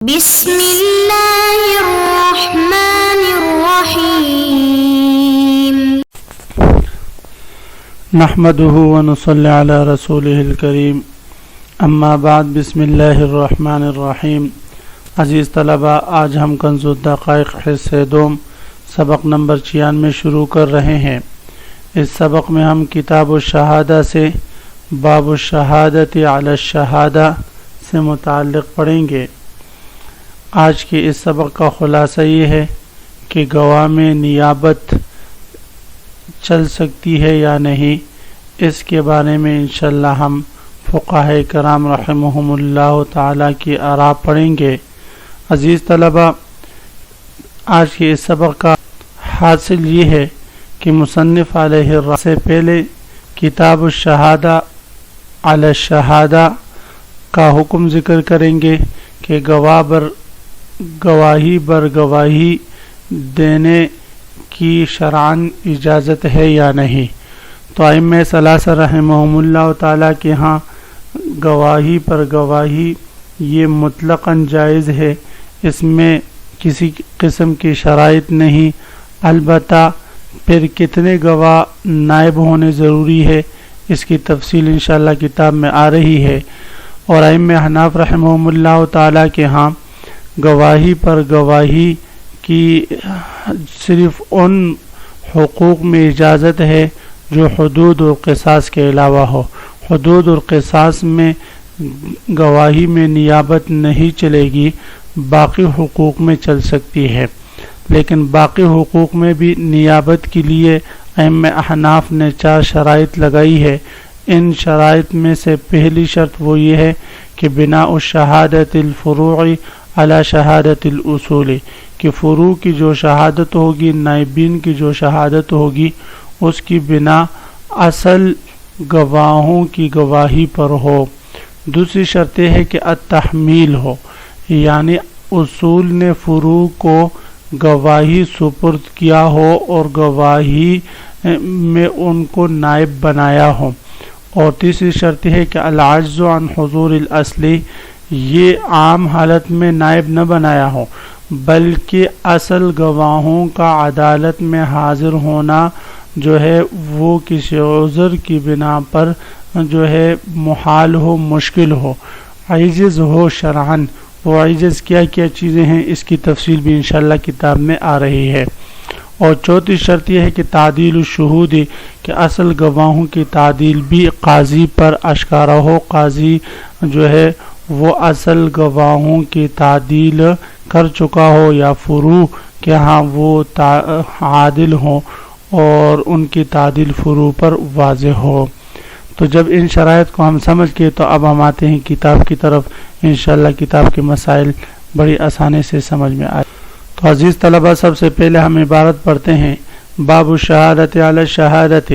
بسم اللہ الرحمن الرحیم نحمده ونصلي على رسوله الكريم اما بعد بسم اللہ الرحمن الرحیم۔ عزیز طلباء، آج ہم کنز الدقائق حصہ دوم سبق نمبر 96 شروع کر رہے ہیں۔ اس سبق میں ہم کتاب الشہادہ سے باب الشہادت علی الشہادہ سے متعلق پڑھیں گے۔ آج کے اس سبق کا خلاصہ یہ ہے کہ گواہ میں نیابت چل سکتی ہے یا نہیں، اس کے بارے میں انشاءاللہ ہم فقہاء کرام رحمہم اللہ تعالی کی آراء پڑھیں گے۔ عزیز طلباء، آج کے اس سبق کا حاصل یہ ہے کہ مصنف علیہ الرحمہ سے پہلے کتاب الشہادہ علی الشہادہ کا حکم ذکر کریں گے کہ گواہی بر گواہی دینے کی شرعاً اجازت ہے یا نہیں۔ تو ائمہ ثلاثہ رحمہم اللہ تعالیٰ کے ہاں گواہی پر گواہی یہ مطلقاً جائز ہے، اس میں کسی قسم کی شرائط نہیں۔ البتہ پھر کتنے گواہ نائب ہونے ضروری ہے، اس کی تفصیل انشاءاللہ کتاب میں آ رہی ہے۔ اور ائمہ حناف رحمہم اللہ تعالیٰ کے ہاں گواہی پر گواہی کی صرف ان حقوق میں اجازت ہے جو حدود اور قصاص کے علاوہ ہو۔ حدود اور قصاص میں گواہی میں نیابت نہیں چلے گی، باقی حقوق میں چل سکتی ہے، لیکن باقی حقوق میں بھی نیابت کے لیے ائمہ احناف نے 4 شرائط لگائی ہے۔ ان شرائط میں سے پہلی شرط وہ یہ ہے کہ بناء الشہادت الفروع علی شہادت الاصول، کہ فروع کی جو شہادت ہوگی، نائبین کی جو شہادت ہوگی، اس کی بنا اصل گواہوں کی گواہی پر ہو۔ دوسری شرط یہ ہے کہ التحمیل ہو، یعنی اصول نے فروع کو گواہی سپرد کیا ہو اور گواہی میں ان کو نائب بنایا ہو۔ اور تیسری شرط ہے کہ العجز عن حضور الاصلی، یہ عام حالت میں نائب نہ بنایا ہو، بلکہ اصل گواہوں کا عدالت میں حاضر ہونا جو ہے وہ کسی عذر کی بنا پر جو ہے محال ہو، مشکل ہو، عاجز ہو شرعاً۔ وہ عاجز کیا کیا چیزیں ہیں، اس کی تفصیل بھی انشاءاللہ کتاب میں آ رہی ہے۔ اور چوتھی شرط یہ ہے کہ تعدیل الشہود، کہ اصل گواہوں کی تعدیل بھی قاضی پر اشکارا ہو، قاضی جو ہے وہ اصل گواہوں کی تعدیل کر چکا ہو، یا فروع کہ ہاں وہ عادل ہوں اور ان کی تعدیل فروع پر واضح ہو۔ تو جب ان شرائط کو ہم سمجھ کے تو اب ہم آتے ہیں کتاب کی طرف، انشاءاللہ کتاب کے مسائل بڑی آسانی سے سمجھ میں آئے۔ تو عزیز طلبہ، سب سے پہلے ہم عبارت پڑھتے ہیں باب الشہادت علی الشہادت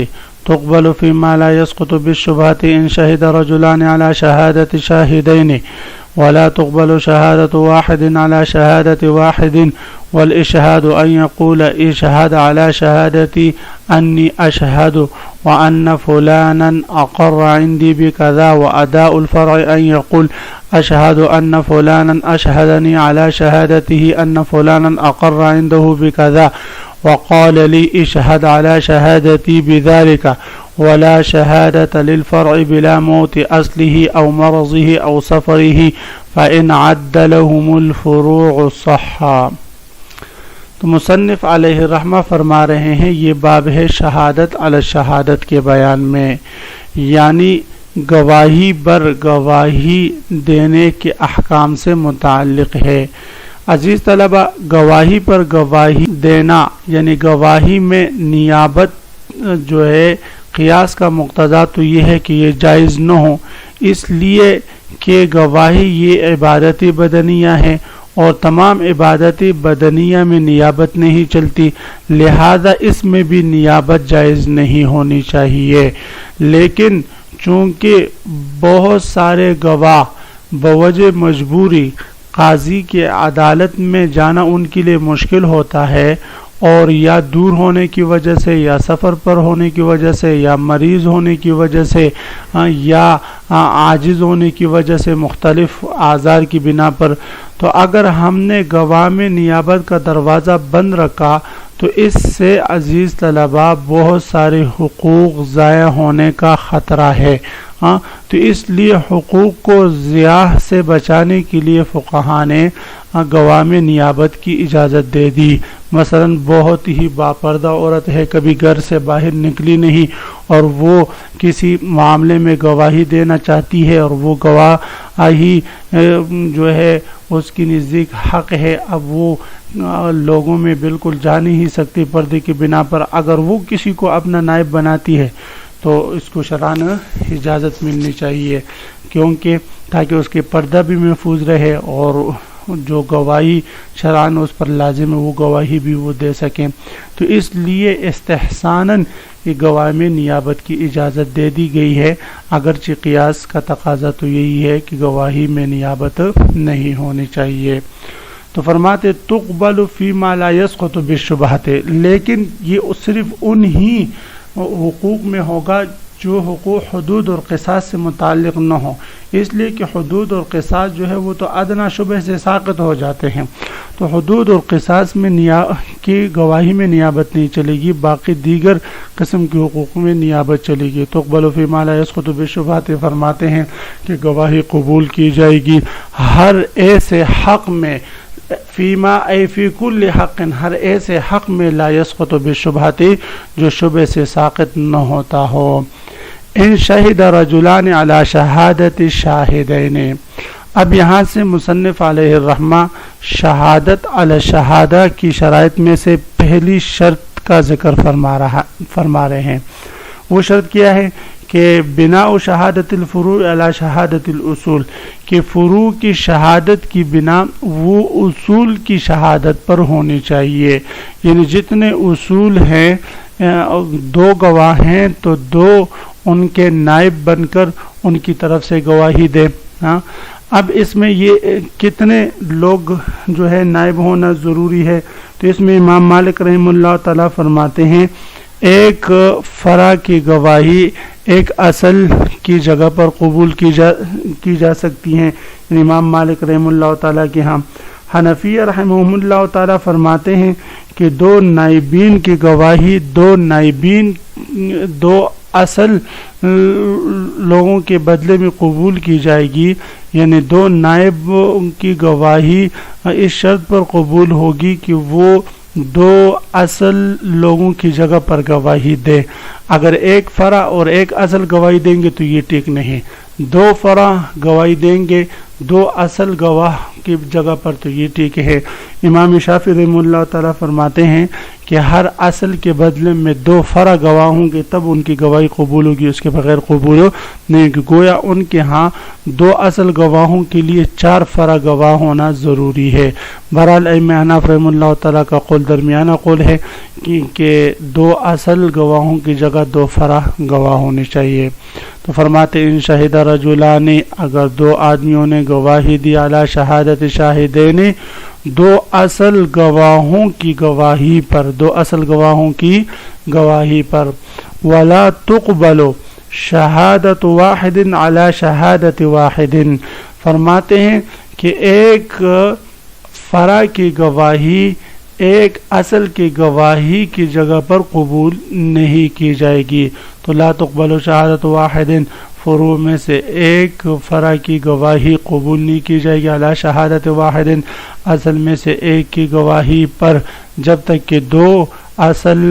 تقبل فيما لا يسقط بالشبهة إن شهد رجلان على شهادة شاهدين، ولا تقبل شهادة واحد على شهادة واحد، والإشهاد أن يقول اشهد على شهادتي أني أشهد وأن فلانا أقر عندي بكذا، وأداء الفرع أن يقول أشهد أن فلانا أشهدني على شهادته أن فلانا أقر عنده بكذا وقال لي اشهد على شهادتي بذلك، ولا شهادة للفرع بلا موت أصله أو مرضه أو سفره فإن عد لهم الفروع صحا۔ تو مصنف علیہ الرحمہ فرما رہے ہیں یہ باب ہے شہادت علی شہادت کے بیان میں، یعنی گواہی بر گواہی دینے کے احکام سے متعلق ہے۔ عزیز طلبہ، گواہی پر گواہی دینا یعنی گواہی میں نیابت جو ہے قیاس کا مقتضا تو یہ ہے کہ یہ جائز نہ ہو، اس لیے کہ گواہی یہ عبادت بدنیہ ہے اور تمام عبادت بدنیہ میں نیابت نہیں چلتی، لہذا اس میں بھی نیابت جائز نہیں ہونی چاہیے۔ لیکن چونکہ بہت سارے گواہ بوجہ مجبوری قاضی کے عدالت میں جانا ان کے لیے مشکل ہوتا ہے، اور یا دور ہونے کی وجہ سے یا سفر پر ہونے کی وجہ سے یا مریض ہونے کی وجہ سے یا عاجز ہونے کی وجہ سے مختلف اعذار کی بنا پر، تو اگر ہم نے گواہ میں نیابت کا دروازہ بند رکھا تو اس سے عزیز طلباء بہت سارے حقوق ضائع ہونے کا خطرہ ہے۔ تو اس لیے حقوق کو ضیاع سے بچانے کے لیے فقہاء نے گواہ میں نیابت کی اجازت دے دی۔ مثلا بہت ہی باپردہ عورت ہے، کبھی گھر سے باہر نکلی نہیں اور وہ کسی معاملے میں گواہی دینا چاہتی ہے، اور وہ گواہی جو ہے اس کی نزدیک حق ہے، اب وہ لوگوں میں بالکل جا نہیں سکتی پردے کی بنا پر، اگر وہ کسی کو اپنا نائب بناتی ہے تو اس کو شرعاً اجازت ملنی چاہیے، کیونکہ تاکہ اس کے پردہ بھی محفوظ رہے اور جو گواہی شرعاً اس پر لازم ہے وہ گواہی بھی وہ دے سکیں۔ تو اس لیے استحساناً یہ گواہ میں نیابت کی اجازت دے دی گئی ہے، اگرچہ قیاس کا تقاضا تو یہی ہے کہ گواہی میں نیابت نہیں ہونی چاہیے۔ تو فرماتے تقبل فیما لا یسقط بالشبہۃ، لیکن یہ صرف انہی حقوق میں ہوگا جو حقوق حدود اور قصاص سے متعلق نہ ہو، اس لیے کہ حدود اور قصاص جو ہے وہ تو ادنیٰ شبہ سے ساقط ہو جاتے ہیں، تو حدود اور قصاص میں کی گواہی میں نیابت نہیں چلے گی، باقی دیگر قسم کے حقوق میں نیابت چلے گی۔ تقبل فیما لا یسقط بالشبہۃ فرماتے ہیں کہ گواہی قبول کی جائے گی ہر ایسے حق میں، فیما ای فی کل حق، ہر ایسے حق میں لا یسقط بالشبہۃ جو شبہ سے ساقط نہ ہوتا ہو۔ ان شہد رجلان علی شہادت شاہدین، اب یہاں سے مصنف علیہ الرحمہ شہادت علی شہادہ کی شرائط میں سے پہلی شرط کا ذکر فرما رہے ہیں۔ وہ شرط کیا ہے کہ بناء شہادت الفروع علی شہادت الاصول، کہ فروع کی شہادت کی بنا وہ اصول کی شہادت پر ہونی چاہیے، یعنی جتنے اصول ہیں دو گواہ ہیں تو دو ان کے نائب بن کر ان کی طرف سے گواہی دیں۔ اب اس میں یہ کتنے لوگ جو ہے نائب ہونا ضروری ہے، تو اس میں امام مالک رحمہ اللہ تعالیٰ فرماتے ہیں ایک فرع کی گواہی ایک اصل کی جگہ پر قبول کی جا سکتی ہیں، یعنی امام مالک رحمہ اللہ تعالیٰ کے ہاں۔ حنفیہ رحمہ اللہ تعالیٰ فرماتے ہیں کہ دو نائبین کی گواہی دو اصل لوگوں کے بدلے میں قبول کی جائے گی، یعنی دو نائب کی گواہی اس شرط پر قبول ہوگی کہ وہ دو اصل لوگوں کی جگہ پر گواہی دے۔ اگر ایک فرع اور ایک اصل گواہی دیں گے تو یہ ٹھیک نہیں، دو فرع گواہی دیں گے دو اصل گواہ کی جگہ پر تو یہ ٹھیک ہے۔ امام شافعی رحمہ اللہ تعالیٰ فرماتے ہیں کہ ہر اصل کے بدلے میں دو فرع گواہ ہوں گے تب ان کی گواہی قبول ہوگی، اس کے بغیر قبول نہیں، کہ گویا ان کے ہاں دو اصل گواہوں کے لیے چار فرع گواہ ہونا ضروری ہے۔ بہرحال ائمہ حناف رحمہ اللہ تعالیٰ کا قول درمیانہ قول ہے کہ دو اصل گواہوں کی جگہ دو فرع گواہ ہونے چاہیے۔ تو فرماتے ان شہد رجلان، اگر دو آدمیوں نے گواہی دی علی شہادت شاہدین، دو اصل گواہوں کی گواہی پر، دو اصل گواہوں کی گواہی پر، ولا تقبل شہادت واحد علی شہادت واحد، فرماتے ہیں کہ ایک فرع کی گواہی ایک اصل کی گواہی کی جگہ پر قبول نہیں کی جائے گی۔ تو لا تقبل شہادت واحد، فروع میں سے ایک فرع کی گواہی قبول نہیں کی جائے گی، علی شہادت واحد، اصل میں سے ایک کی گواہی پر، جب تک کہ دو اصل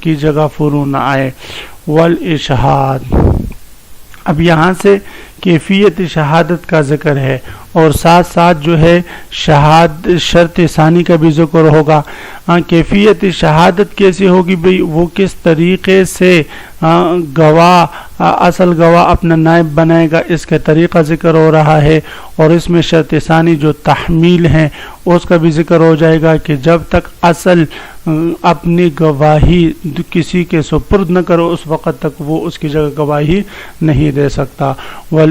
کی جگہ فروع نہ آئے۔ والاشہاد، اب یہاں سے کیفیت شہادت کا ذکر ہے اور ساتھ ساتھ جو ہے شرط ثانی کا بھی ذکر ہوگا۔ کیفیت شہادت کیسے ہوگی بھئی، وہ کس طریقے سے گواہ اصل گواہ اپنا نائب بنائے گا، اس کا طریقہ ذکر ہو رہا ہے، اور اس میں شرط ثانی جو تحمیل ہیں اس کا بھی ذکر ہو جائے گا کہ جب تک اصل اپنی گواہی کسی کے سپرد نہ کرو اس وقت تک وہ اس کی جگہ گواہی نہیں دے سکتا۔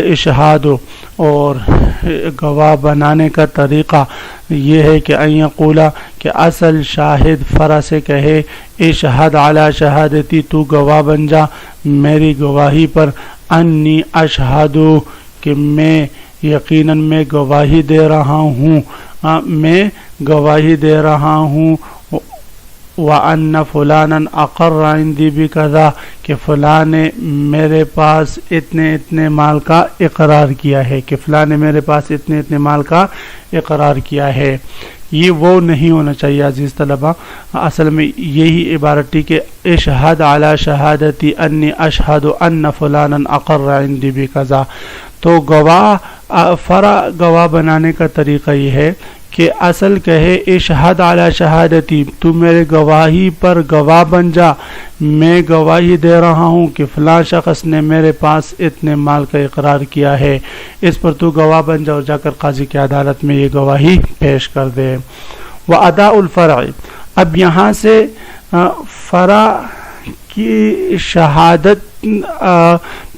والاشہاد، اور گواہ بنانے کا طریقہ یہ ہے کہ ان یقولا کہ اصل شاہد فرا سے کہے اشہد علی شہادتی، تو گواہ بن جا میری گواہی پر، انی اشہد کہ میں یقیناً میں گواہی دے رہا ہوں، میں گواہی دے رہا ہوں، وَأَنَّ فُلَانًا أَقَرَّ عِنْدِي بِكَذَا کہ فلاں نے میرے پاس اتنے اتنے مال کا اقرار کیا ہے، کہ فلاں نے میرے پاس اتنے اتنے مال کا اقرار کیا ہے۔ یہ وہ نہیں ہونا چاہیے عزیز طلبہ، اصل میں یہی عبارت تھی کہ اشہد علی شہادتی انی اشہد ان فلانا اقر عندی بکذا۔ تو گواہ فرع گواہ بنانے کا طریقہ یہ ہے کہ اصل کہے اشہد علی شہادتی، تو میرے گواہی پر گواہ بن جا، میں گواہی دے رہا ہوں کہ فلاں شخص نے میرے پاس اتنے مال کا اقرار کیا ہے، اس پر تو گواہ بن جا اور جا کر قاضی کی عدالت میں یہ گواہی پیش کر دے۔ وَأَدَاءُ الْفَرْعِ، اب یہاں سے فرع کی شہادت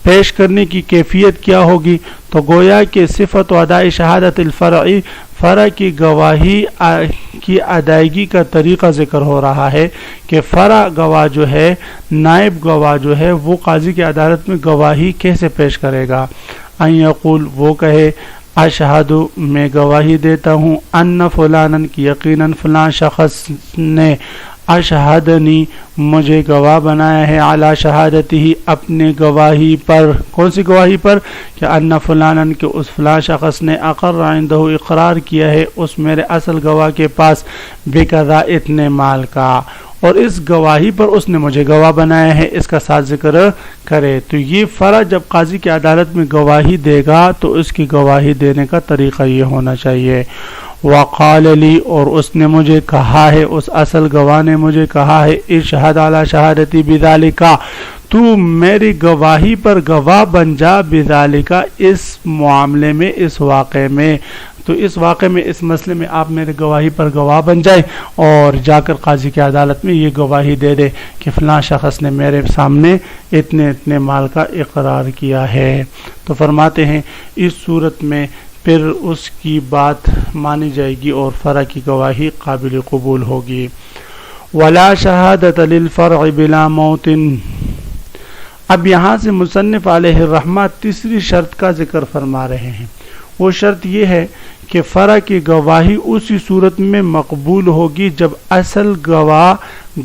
پیش کرنے کی کیفیت کیا ہوگی؟ تو گویا کہ صفت و اداء شہادت الفرعی، فرع کی گواہی کی ادائیگی کا طریقہ ذکر ہو رہا ہے کہ فرع گواہ جو ہے، نائب گواہ جو ہے، وہ قاضی کی عدالت میں گواہی کیسے پیش کرے گا؟ ان یقول، وہ کہے اشہد، میں گواہی دیتا ہوں، ان فلانن کی یقیناً فلاں شخص نے اشہدنی مجھے گواہ بنایا ہے، علی شہادتی ہی اپنے گواہی پر۔ کون سی گواہی پر؟ کہ ان فلانن کہ اس فلاں شخص نے اقر عندہ اقرار کیا ہے اس میرے اصل گواہ کے پاس، بقضا اتنے مال کا، اور اس گواہی پر اس نے مجھے گواہ بنایا ہے، اس کا ساتھ ذکر کرے۔ تو یہ فرع جب قاضی کی عدالت میں گواہی دے گا تو اس کی گواہی دینے کا طریقہ یہ ہونا چاہیے۔ وقال لی، اور اس نے مجھے کہا ہے، اس اصل گواہ نے مجھے کہا ہے، اشہد علی شہادتی بذالک، تو میری گواہی پر گواہ بن جا، بذالک اس معاملے میں، اس واقعے میں، تو اس واقعے میں، اس مسئلے میں آپ میرے گواہی پر گواہ بن جائے اور جا کر قاضی کی عدالت میں یہ گواہی دے دے کہ فلاں شخص نے میرے سامنے اتنے اتنے مال کا اقرار کیا ہے۔ تو فرماتے ہیں اس صورت میں پھر اس کی بات مانی جائے گی اور فرع کی گواہی قابل قبول ہوگی۔ ولا شہادت للفرع بلا موت، اب یہاں سے مصنف علیہ الرحمہ تیسری شرط کا ذکر فرما رہے ہیں۔ وہ شرط یہ ہے کہ فرع کی گواہی اسی صورت میں مقبول ہوگی جب اصل گواہ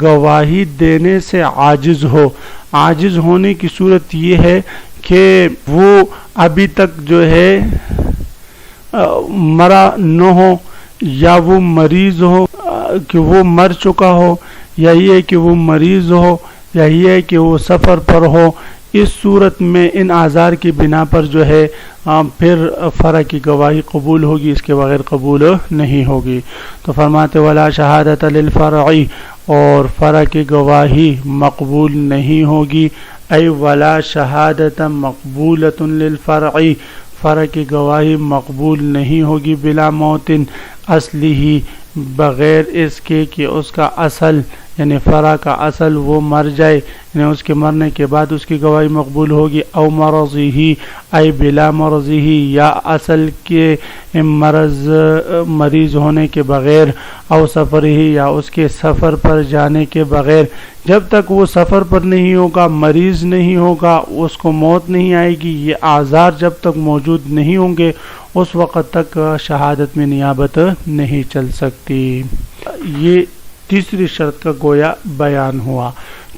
گواہی دینے سے عاجز ہو۔ عاجز ہونے کی صورت یہ ہے کہ وہ ابھی تک جو ہے مرا نہ ہو، یا وہ مریض ہو کہ وہ مر چکا ہو، یا یہ کہ وہ مریض ہو، یا یہ کہ وہ سفر پر ہو۔ اس صورت میں ان اعذار کی بنا پر جو ہے پھر فرع کی گواہی قبول ہوگی، اس کے بغیر قبول نہیں ہوگی۔ تو فرماتے ولا شہادت للفرعی، اور فرع کی گواہی مقبول نہیں ہوگی، ای ولا شہادت مقبولۃ للفرعی، فرع کی گواہی مقبول نہیں ہوگی، بلا موت اصلی ہی، بغیر اس کے کہ اس کا اصل یعنی فرع کا اصل وہ مر جائے، یعنی اس کے مرنے کے بعد اس کی گواہی مقبول ہوگی، او مرضی ہی، ای بلا مرضی ہی، یا اصل کے مریض ہونے کے بغیر، او سفر ہی، یا اس کے سفر پر جانے کے بغیر۔ جب تک وہ سفر پر نہیں ہوگا، مریض نہیں ہوگا، اس کو موت نہیں آئے گی، یہ اعذار جب تک موجود نہیں ہوں گے اس وقت تک شہادت میں نیابت نہیں چل سکتی۔ یہ تیسری شرط کا گویا بیان ہوا۔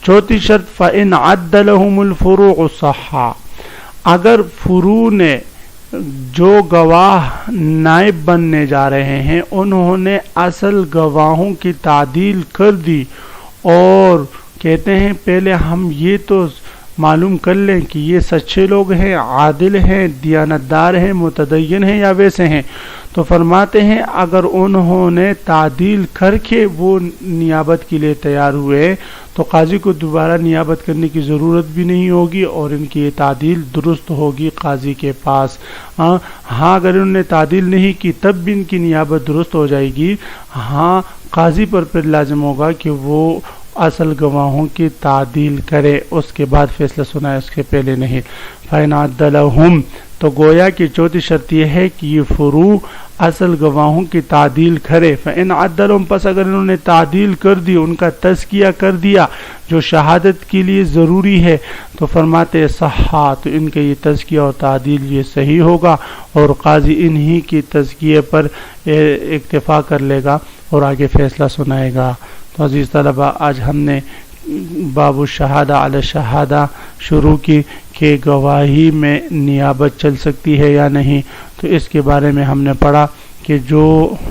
چوتھی شرط فَإِنْ عَدَّ لَهُمُ الْفُرُوعُ صَحَّ، اگر فروع نے جو گواہ نائب بننے جا رہے ہیں انہوں نے اصل گواہوں کی تعدیل کر دی اور کہتے ہیں پہلے ہم یہ تو معلوم کر لیں کہ یہ سچے لوگ ہیں، عادل ہیں، دیانتدار ہیں، متدین ہیں یا ویسے ہیں، تو فرماتے ہیں اگر انہوں نے تعدیل کر کے وہ نیابت کے لیے تیار ہوئے تو قاضی کو دوبارہ نیابت کرنے کی ضرورت بھی نہیں ہوگی اور ان کی تعدیل درست ہوگی قاضی کے پاس۔ ہاں اگر انہوں نے تعدیل نہیں کی تب بھی ان کی نیابت درست ہو جائے گی۔ ہاں قاضی پر پھر لازم ہوگا کہ وہ اصل گواہوں کی تعدیل کرے، اس کے بعد فیصلہ سنائے، اس کے پہلے نہیں۔ فَإِنْ عَدَّلَهُمْ، تو گویا کہ چوتھی شرط یہ ہے کہ یہ فروع اصل گواہوں کی تعدیل کرے۔ فَإِنْ عَدَّلَهُمْ، پس اگر انہوں نے تعدیل کر دی، ان کا تزکیہ کر دیا جو شہادت کے لیے ضروری ہے، تو فرماتے صحا، تو ان کے یہ تزکیہ اور تعدیل یہ صحیح ہوگا، اور قاضی انہی کی تزکیے پر اکتفا کر لے گا اور آگے فیصلہ سنائے گا۔ تو عزیز طلبہ، آج ہم نے باب الشہادہ علی الشہادہ شروع کی کہ گواہی میں نیابت چل سکتی ہے یا نہیں۔ تو اس کے بارے میں ہم نے پڑھا کہ جو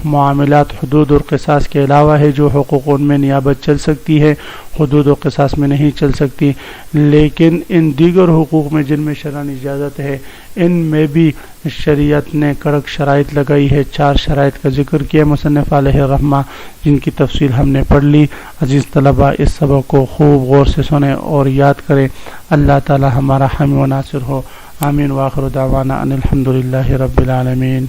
معاملات حدود اور قصاص کے علاوہ ہے، جو حقوق ان میں نیابت چل سکتی ہے، حدود و قصاص میں نہیں چل سکتی، لیکن ان دیگر حقوق میں جن میں شرعاً اجازت ہے، ان میں بھی شریعت نے کڑک شرائط لگائی ہے۔ 4 شرائط کا ذکر کیا مصنف علیہ الرحمہ، جن کی تفصیل ہم نے پڑھ لی۔ عزیز طلبہ، اس سبق کو خوب غور سے سنیں اور یاد کریں۔ اللہ تعالی ہمارا حامی و ناصر ہو۔ آمین۔ وآخر دعوانا ان الحمد للہ رب العالمین۔